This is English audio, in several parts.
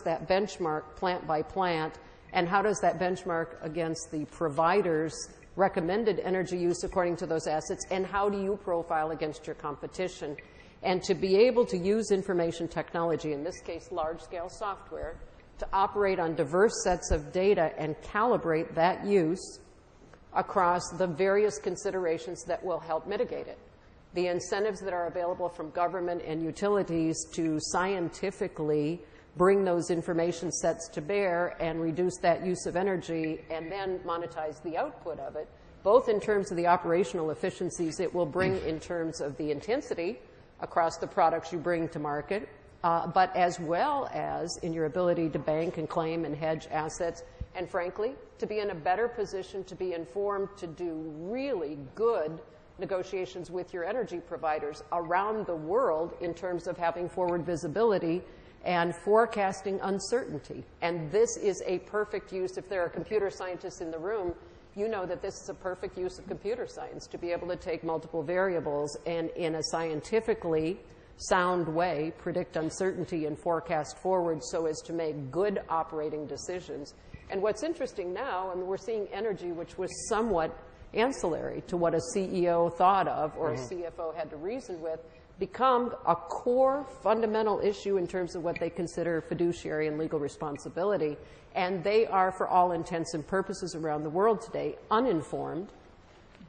that benchmark plant by plant, and how does that benchmark against the provider's recommended energy use according to those assets, and how do you profile against your competition? And to be able to use information technology, in this case large-scale software, to operate on diverse sets of data and calibrate that use across the various considerations that will help mitigate it. The incentives that are available from government and utilities to scientifically bring those information sets to bear and reduce that use of energy and then monetize the output of it, both in terms of the operational efficiencies it will bring in terms of the intensity across the products you bring to market, but as well as in your ability to bank and claim and hedge assets, and frankly, to be in a better position to be informed to do really good negotiations with your energy providers around the world in terms of having forward visibility and forecasting uncertainty. And this is a perfect use. If there are computer scientists in the room, you know that this is a perfect use of computer science to be able to take multiple variables and in a scientifically sound way predict uncertainty and forecast forward so as to make good operating decisions. And what's interesting now, and we're seeing energy, which was somewhat ancillary to what a CEO thought of or a CFO had to reason with, become a core fundamental issue in terms of what they consider fiduciary and legal responsibility. And they are, for all intents and purposes around the world today, uninformed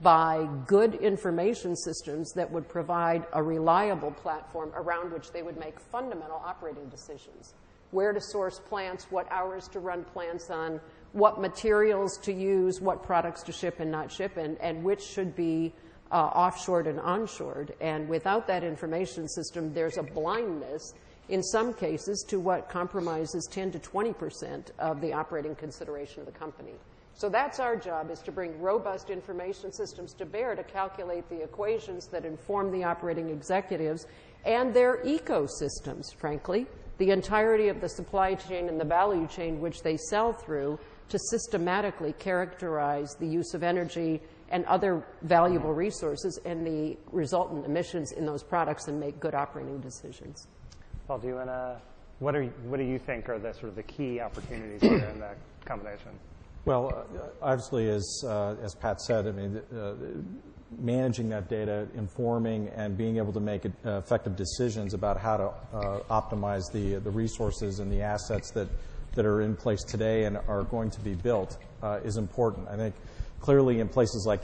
by good information systems that would provide a reliable platform around which they would make fundamental operating decisions. Where to source plants, what hours to run plants on, what materials to use, what products to ship and not ship, and which should be offshored and onshored. And without that information system, there's a blindness in some cases to what compromises 10 to 20% of the operating consideration of the company. So that's our job, is to bring robust information systems to bear to calculate the equations that inform the operating executives and their ecosystems, frankly, the entirety of the supply chain and the value chain which they sell through, to systematically characterize the use of energy and other valuable resources and the resultant emissions in those products and make good operating decisions. Paul, do you want to, what do you think are the sort of the key opportunities here in that combination? Well, obviously, as Pat said, I mean, managing that data, informing, and being able to make effective decisions about how to optimize the resources and the assets that are in place today and are going to be built is important. I think clearly in places like